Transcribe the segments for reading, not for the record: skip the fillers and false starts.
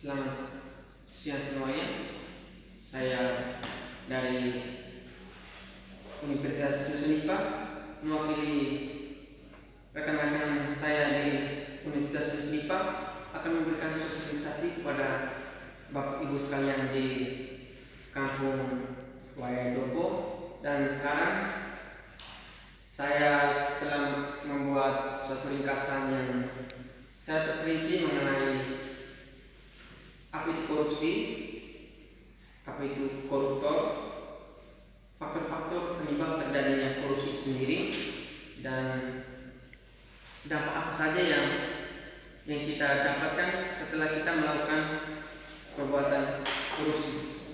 Selamat siang semuanya. Saya dari Universitas Yusunipa mewakili rekan-rekan saya di Universitas Yusunipa akan memberikan sosialisasi kepada Bapak Ibu sekalian di Kampung Wayadopo. Dan sekarang saya telah membuat suatu ringkasan yang saya terperinci mengenai apa itu korupsi, apa itu koruptor, faktor-faktor penyebab terjadinya korupsi itu sendiri, dan dampak apa saja yang kita dapatkan setelah kita melakukan perbuatan korupsi.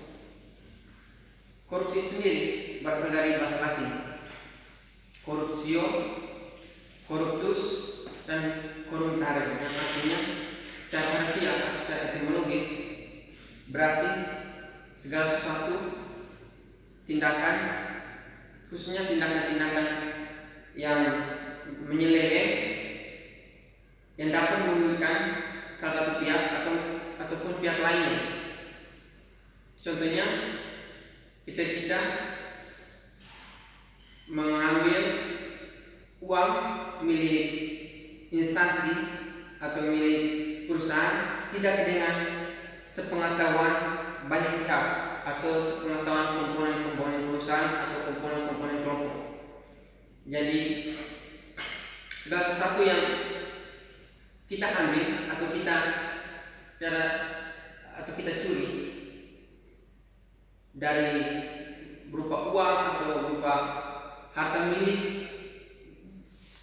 Korupsi itu sendiri berasal dari bahasa Latin corruptio, corruptus, dan corrumptare, yang artinya secara harfiah, secara etimologis berarti segala sesuatu tindakan, khususnya tindakan-tindakan yang menyeleweng yang dapat merugikan salah satu pihak ataupun pihak lainnya. Contohnya kita mengambil uang milik instansi atau milik perusahaan tidak dengan sepengetahuan banyak pihak atau sepengetahuan komponen-komponen perusahaan atau komponen-komponen kelompok. Jadi segala sesuatu yang kita ambil atau kita curi dari berupa uang atau berupa harta milik,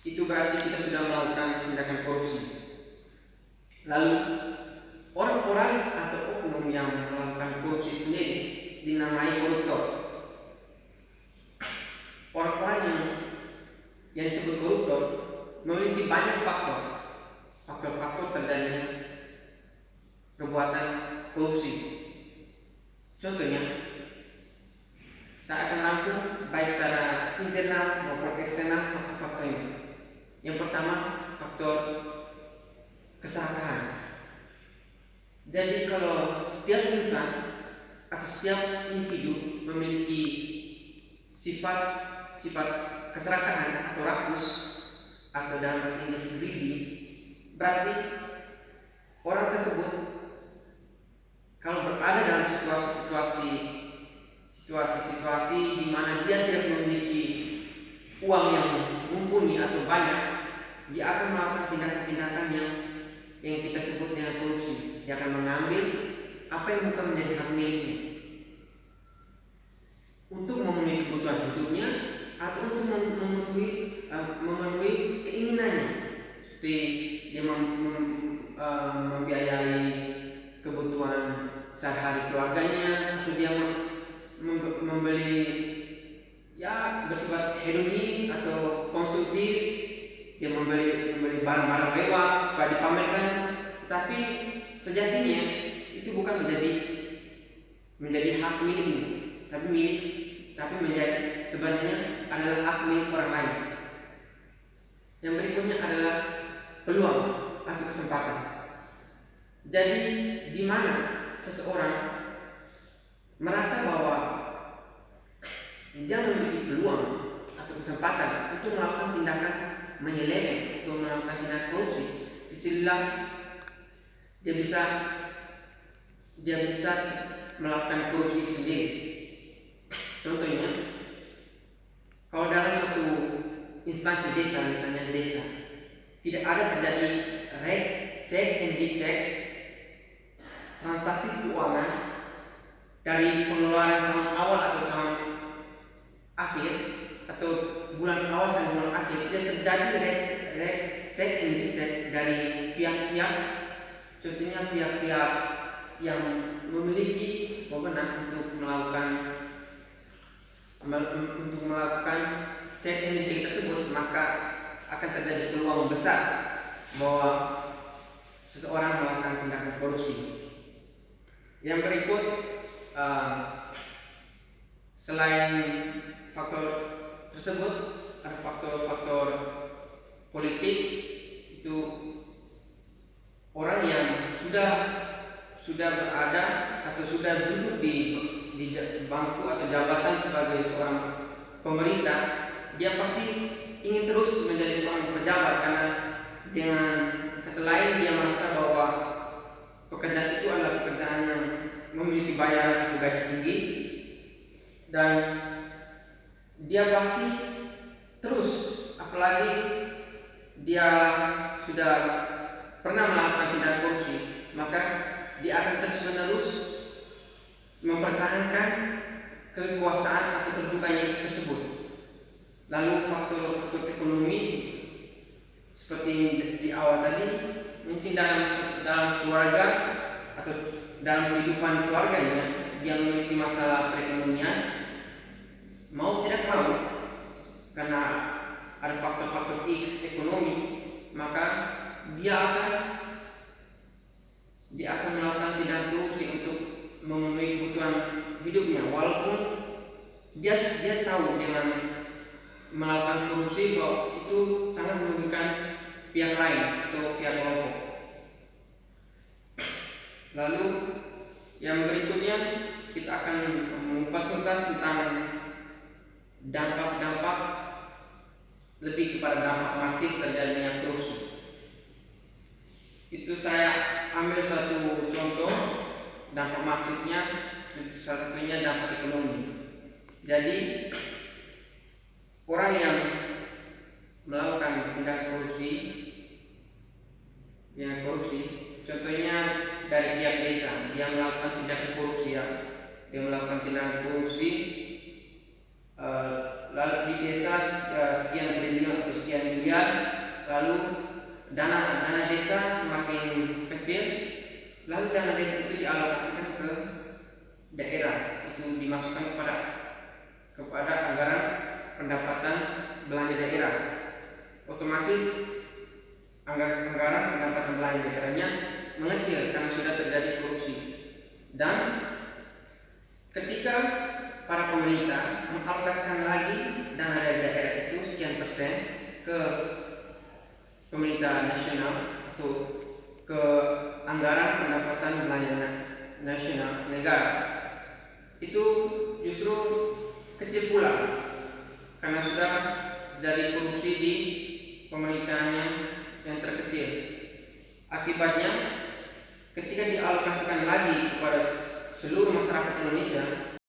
itu berarti kita sudah melakukan tindakan korupsi. Lalu orang-orang atau oknum yang melakukan korupsi sendiri dinamai koruptor. Orang-orang yang disebut koruptor memiliki banyak faktor terjadinya perbuatan korupsi. Contohnya, saya akan rangkum baik secara internal maupun eksternal faktor-faktor ini. Yang pertama, faktor keserakahan. Jadi kalau setiap insan atau setiap individu memiliki sifat keserakahan atau rakus, atau dalam bahasa Inggris greedy, berarti orang tersebut kalau berada dalam situasi di mana dia tidak memiliki uang yang mumpuni atau banyak, dia akan melakukan tindakan-tindakan yang kita sebut dengan korupsi. Dia akan mengambil apa yang bukan menjadi hak miliknya untuk memenuhi kebutuhan hidupnya atau untuk memenuhi keinginannya, seperti dia membiayai kebutuhan sehari-hari keluarganya, atau dia membeli bersifat hedonis atau konsumtif, dia membeli barang-barang mewah supaya dipamerkan, tapi sejatinya itu bukan menjadi hak miliknya, tapi sebenarnya adalah hak milik orang lain. Yang berikutnya adalah peluang atau kesempatan. Jadi di mana seseorang merasa bahwa dia memiliki peluang atau kesempatan untuk melakukan tindakan menyeleweng atau melakukan tindakan korupsi, disinilah dia bisa melakukan korupsi itu sendiri. Contohnya, kalau dalam satu instansi desa, misalnya desa, tidak ada terjadi cek and dicek transaksi keuangan dari pengeluaran tahun awal atau tahun akhir atau bulan awal sampai bulan akhir, tidak terjadi cek and dicek dari pihak-pihak, contohnya pihak-pihak yang memiliki wewenang untuk melakukan cek and dicek tersebut, maka akan terjadi peluang besar bahwa seseorang melakukan tindakan korupsi. Yang berikut, selain faktor tersebut, ada faktor-faktor politik. Itu orang yang sudah berada atau sudah duduk di bangku atau jabatan sebagai seorang pemerintah, dia pasti ingin terus menjadi seorang pejabat, karena dengan kata lain dia merasa bahwa pekerjaan itu adalah pekerjaan yang memiliki bayaran atau gaji tinggi, dan dia pasti terus, apalagi dia sudah pernah melakukan tindak korupsi, maka dia akan terus-menerus mempertahankan kekuasaan atau kedudukannya tersebut. Lalu faktor-faktor ekonomi seperti di awal tadi, mungkin dalam keluarga atau dalam kehidupan keluarganya dia memiliki masalah perekonomian, mau tidak mau, karena ada faktor-faktor X ekonomi, maka dia akan melakukan tindak korupsi untuk memenuhi kebutuhan hidupnya, walaupun dia tahu dengan melakukan korupsi bahwa itu sangat merugikan pihak lain atau pihak kelompok. Lalu yang berikutnya kita akan mengupas tuntas tentang dampak-dampak, lebih kepada dampak masif terjadinya korupsi. Itu saya ambil satu contoh dampak masifnya, salah satunya dampak ekonomi. Jadi orang yang melakukan tindak korupsi, contohnya dari pihak desa, dia melakukan tindak korupsi, dia melakukan tindak korupsi, lalu di desa sekian triliun atau sekian miliar, lalu dana desa semakin kecil, lalu dana desa itu dialokasikan ke daerah, itu dimasukkan kepada anggaran pendapatan belanja daerah. Otomatis anggaran pendapatan belanja daerahnya mengecil karena sudah terjadi korupsi. Dan ketika para pemerintah mengalokasikan lagi dana dari daerah itu sekian persen ke pemerintah nasional atau ke anggaran pendapatan belanja nasional negara, itu justru kecil pula karena sudah terjadi korupsi di pemerintahannya yang terkecil. Akibatnya ketika dialokasikan lagi kepada seluruh masyarakat Indonesia,